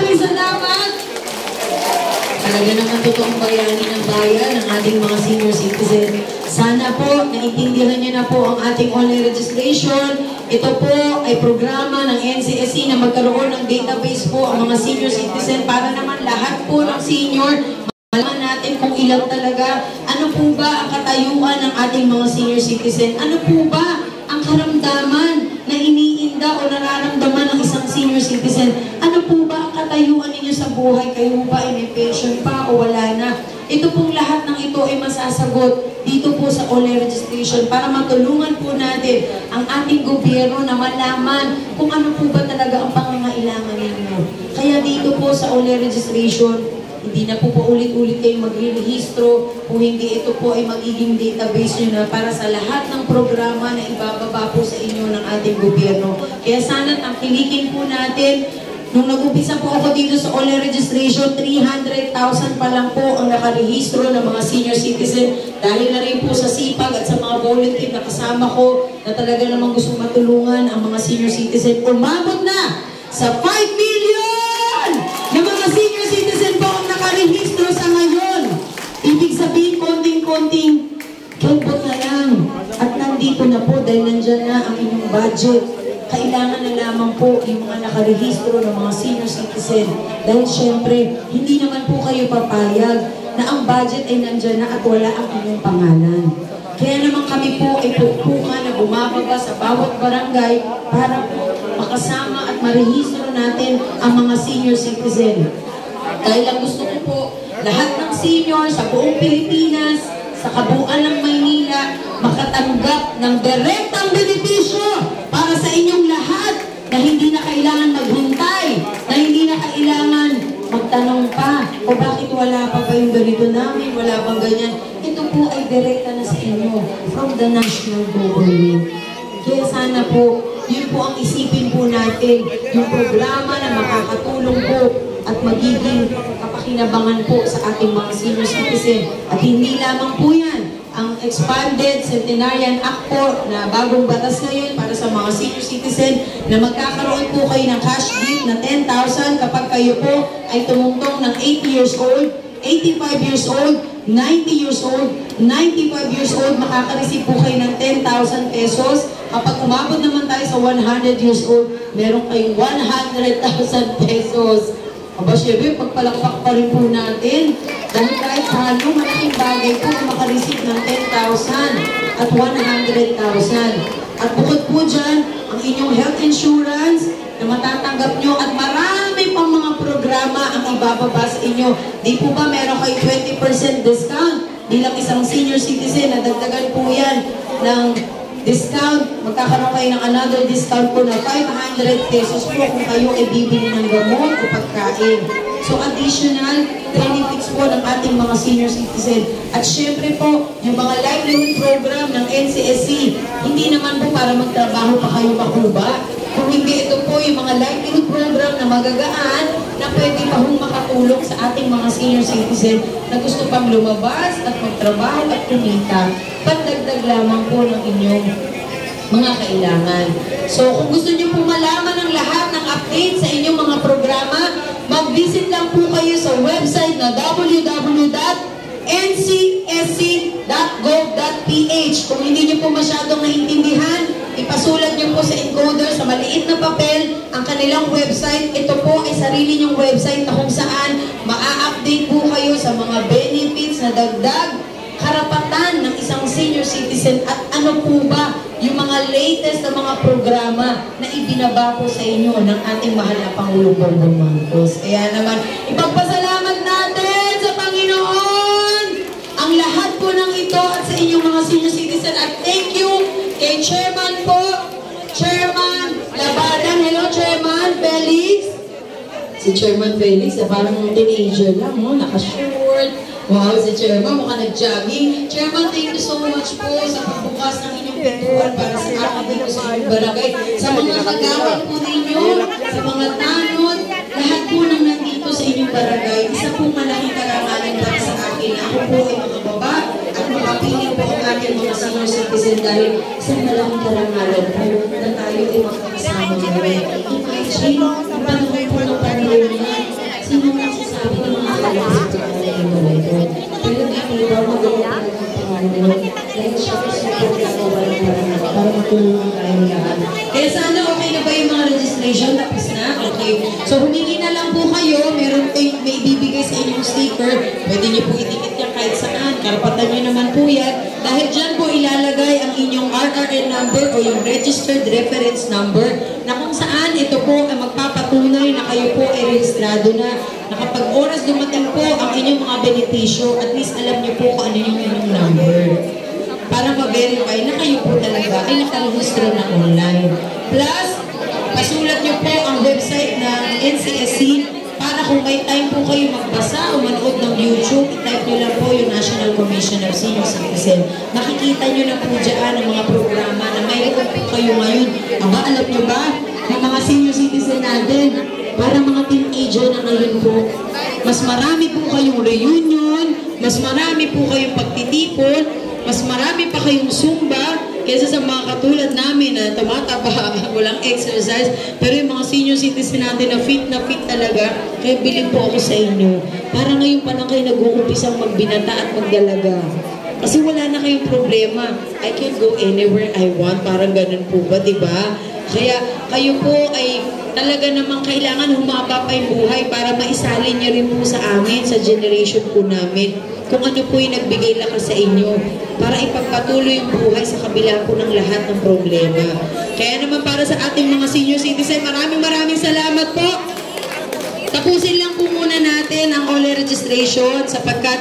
Maraming salamat! Talaga naman totoong bayani ng bayan, ng ating mga senior citizen. Sana po, naintindihan niyo na po ang ating online registration. Ito po ay programa ng NCSC na magkaroon ng database po ang mga senior citizen para naman lahat po ng senior malaman natin kung ilan talaga, ano po ba ang katayuan ng ating mga senior citizen, ano po ba ang karamdaman na iniinda o nararamdaman ng isang senior citizen, ano po ba ang katayuan ninyo sa buhay, kayo ba ay may pension pa o wala na. Ito pong lahat ng ito ay masasagot dito po sa online registration para matulungan po natin ang ating gobyerno na malaman kung ano po ba talaga ang pangangailangan ninyo. Kaya dito po sa online registration, hindi na po paulit-ulit kayong mag-rehistro kung hindi ito po ay magiging database nyo na para sa lahat ng programa na ibababa po sa inyo ng ating gobyerno. Kaya sana tangkilikin po natin. Nung nag-umpisa po ako dito sa online registration, 300,000 pa lang po ang nakarehistro ng mga senior citizen. Dahil na rin po sa sipag at sa mga volunteer na kasama ko na talaga namang gusto matulungan ang mga senior citizen. Umabot na sa 5 million na mga senior citizen po ang nakarehistro sa ngayon. Ibig sabihin, konting-konting kembot na lang. At nandito na po dahil nandyan na ang inyong budget. Kailangan na lamang po yung mga nakarehistro ng mga senior citizen. Dahil syempre, hindi naman po kayo papayag na ang budget ay nandyan na at wala ang inyong pangalan. Kaya naman kami po ay pupukan na bumababa sa bawat barangay para po makasama at marehistro natin ang mga senior citizen. Dahil ang gusto ko po, lahat ng senior sa buong Pilipinas, sa kabuuan ng Maynila, makatanggap ng direktang benepisyo para sa inyong lahat na hindi na kailangan maghintay, na hindi na kailangan magtanong pa, o bakit wala pa ba yung ganito namin, wala bang ganyan. Ito po ay direkta na sa inyo from the national government. Kaya sana po, yun po ang isipin po natin, yung programa na makakatulong po at magiging kapakinabangan po sa ating mga senior citizen. At hindi lamang po yan, ang Expanded Centenarian Act po na bagong batas ngayon para sa mga senior citizen na magkakaroon po kayo ng cash gift na 10,000 kapag kayo po ay tumungtong ng 80 years old, 85 years old, 90 years old, 95 years old, makaka-receive po kayo ng 10,000 pesos. Kapag umabot naman tayo sa 100 years old, meron kayong 100,000 pesos. Aba, syempre, pagpalakpak pa rin po natin. Dahil kahit halo, malaking bagay po na makareceive ng 10,000 at 100,000. At bukod po dyan, ang inyong health insurance na matatanggap nyo at marami pang mga programa ang ibababa sa inyo. Di po ba meron kayo 20% discount bilang isang senior citizen na dagdagan po yan ng discount, magkakaroon kayo ng another discount po na 500 pesos po kung kayo ay bibili ng gamot o pagkain. So additional benefits po ng ating mga senior citizen. At syempre po, yung mga livelihood program ng NCSC, hindi naman po para magtrabaho pa kayo makuba. Kung hindi, ito po yung mga livelihood program na magagaan na pwede pa hong makatulong sa ating mga senior citizen na gusto pang lumabas at magtrabaho at kumita. Pandagdag lamang po ng inyong mga kailangan. So kung gusto niyo po malaman ang lahat ng update sa inyong mga programa, mag-visit lang po kayo sa website na www.ncsc.gov.ph. Kung hindi niyo po masyadong naintindihan, ipasulat niyo po sa encoder sa maliit na papel ang kanilang website. Ito po ay sarili niyong website na kung saan maa-update po kayo sa mga benefits na dagdag karapatan ng isang senior citizen at ano po ba yung mga latest na mga programa na ibinaba po sa inyo ng ating mahal na Pangulong Bongbong Marcos. Kaya naman, ipagpasalamat natin sa Panginoon ang lahat po ng ito at sa inyong mga senior citizen. At thank you kay Chairman po, Chairman Labadan. Hello, Chairman Felix. Si Chairman Felix, parang teenager lang, naka-short. Wow, si Chairman, mukhang nag-jogging. Chairman, thank you so much po sa pagbukas ng inyong pintuan para sa akin dito sa inyong barangay. Sa mga kagawad po ninyo, sa mga tanod, lahat po nang nandito sa inyong barangay, isa pong malaking karangalan para sa akin. Ako po ay makababa at makapiling po ang aking mga senior citizen dahil isang malaking karangalan po na tayo ay makakasama ngayon. Imagine, ang panahon po ng panahon Pumili na lang po kayo, may ibibigay sa inyong sticker. Pwede niyo po itikit yan kahit saan. Karapatan niyo naman po yan. Dahil dyan po ilalagay ang inyong RRN number o yung Registered Reference Number na kung saan ito po ay magpapatunay na kayo po ay rehistrado na kapag oras dumating po ang inyong mga benepisyo, at least alam niyo po kung ano yung inyong number. Para ma-verify na kayo po talaga ay nakarehistro na online. Plus, pasulat niyo po ang website ng NCSC para kung may time po kayo magbasa o manood ng YouTube, i-type nyo lang po yung National Commission of Senior Citizen. Makikita nyo na po dyan ang mga programa na mayroon po kayo ngayon. Aba, alam nyo ba, yung mga senior citizen natin, para mga teenager na ngayon po, mas marami po kayong reunion, mas marami po kayong pagtitipon, mas marami pa kayong Zumba kaysa sa mga katulad namin na tumataba, walang exercise. Pero yung mga senior citizen natin na fit talaga, kaya bilib po ako sa inyo. Para ngayon pa lang kayo nag-uumpisang magbinata at magdalaga. Kasi wala na kayong problema. I can go anywhere I want. Parang ganun po ba, di ba? Kaya kayo po ay talaga namang kailangan humaba pa yung buhay para maisalin niyo rin po sa amin, sa generation po namin. Kung ano po yung nagbigay lakas sa inyo para ipagpatuloy yung buhay sa kabila po ng lahat ng problema. Kaya naman para sa ating mga senior citizen, maraming salamat po. Tapusin lang po muna natin ang online registration sapagkat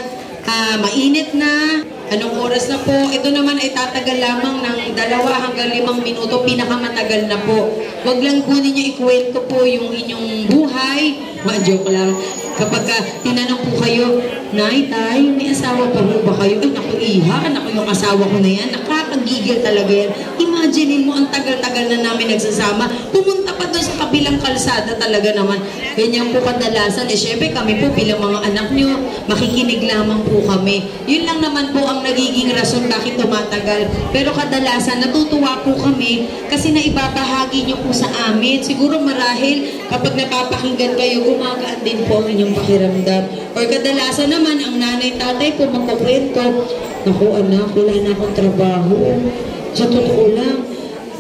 mainit na. Anong oras na po? Ito naman ay tatagal lamang ng 2 hanggang 5 minuto. Pinakamatagal na po. Huwag lang po ninyo ikwento po yung inyong buhay. Joke lang. Kapag tinanong po kayo, Nay, Tay, may asawa pa mo ba kayo? Ay, naku, Iha, naku, yung asawa ko na yan. Nakakagigil talaga yan. Imaginein mo, ang tagal-tagal na namin nagsasama. Pumunta pa doon sa kabilang kalsada talaga naman. Ganyan po kadalasan. Syempre kami po bilang mga anak nyo, makikinig lamang po kami. Yun lang naman po ang nagiging rason bakit tumatagal. Pero kadalasan, natutuwa po kami kasi naibabahagi nyo po sa amin. Siguro marahil kapag napapakinggan kayo, gumagaan din po ang inyong pakiramdam. Or kadalasan naman, ang nanay, tatay po magkukwento, naku anak, wala na akong trabaho. Sa totoo lang,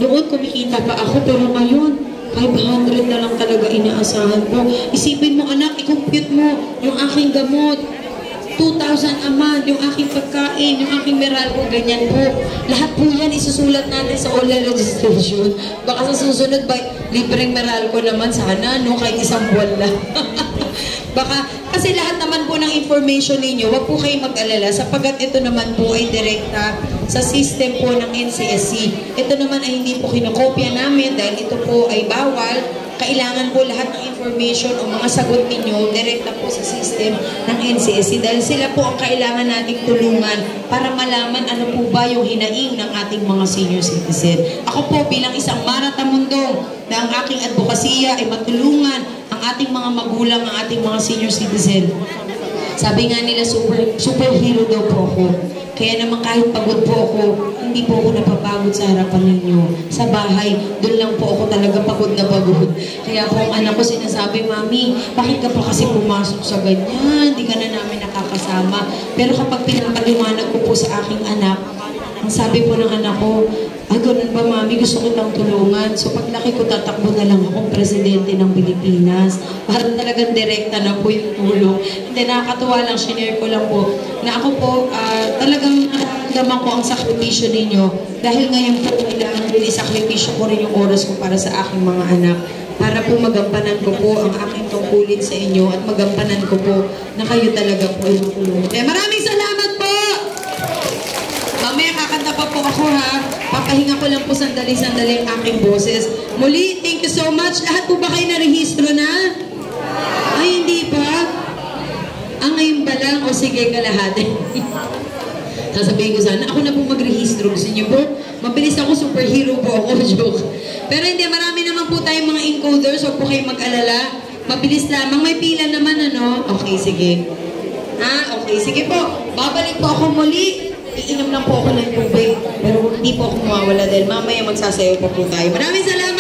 noon kumikita pa ako, pero ngayon, 500 na lang talaga inaasahan ko. Isipin mo anak, i-compute mo yung aking gamot. 2,000 a month, yung aking pagkain, yung aking Meralco, ganyan po. Lahat po yan isusulat natin sa online registration. Baka sa susunod ba, libreng Meralco naman sana, no? Kahit isang buwan lang. Baka, kasi lahat naman po ng information ninyo, wag po kayong mag-alala sapagat ito naman po ay direkta sa system po ng NCSC. Ito naman ay hindi po kinokopya namin dahil ito po ay bawal. Kailangan po lahat ng information o mga sagot ninyo direkta po sa system ng NCSC dahil sila po ang kailangan nating tulungan para malaman ano po ba yung hinaing ng ating mga senior citizen. Ako po bilang isang maratamundong na ang aking advokasya ay matulungan ang ating mga magulang, ang ating mga senior citizen. Sabi nga nila, superhero daw po ako. Kaya naman kahit pagod po ako, hindi po ako napapagod sa harapan ninyo. Sa bahay, doon lang po ako talaga pagod na pagod. Kaya po ang anak ko sinasabi, Mami, bakit ka pa kasi pumasok sa ganyan? Hindi ka na namin nakakasama. Pero kapag pinapaliwanag ko po sa aking anak, ang sabi po ng anak ko, ay ganun ba Mami, gusto kitang tulungan. So paglaki ko, tatakbo na lang akong presidente ng Pilipinas. Parang talagang direkta na po yung tulong. Hindi, nakakatuwa lang, shinare ko lang po, na ako po, talagang nararamdaman ko ang sakripisyo ninyo. Dahil ngayon po, kailangan din isakripisyo ko rin yung oras ko para sa aking mga anak. Para po magampanan ko po ang aking tungkulin sa inyo at magampanan ko po na kayo talaga po ay matulungan. Kaya maraming salamat po! Mamaya kakanta pa po ako ha. Papahinga ko lang po sandali-sandali ang aking boses. Muli, thank you so much. Lahat po ba kayo narehistro na? Ay, hindi pa? Ngayon ba lang? O sige, kalahati. Sasabihin ko sana, ako na po magrehistro. Gusto niyo po? Mabilis ako, superhero po ako. Joke. Pero hindi, marami naman po tayong mga encoders. Huwag po kayong mag-alala. Mabilis lamang. May pila naman, ano? Okay, sige. Okay, sige po. Babalik po ako muli. Iinom lang po ako ng tubig. Pero hindi po ako mawawala dahil mamaya magsasayaw pa po tayo. Maraming salamat!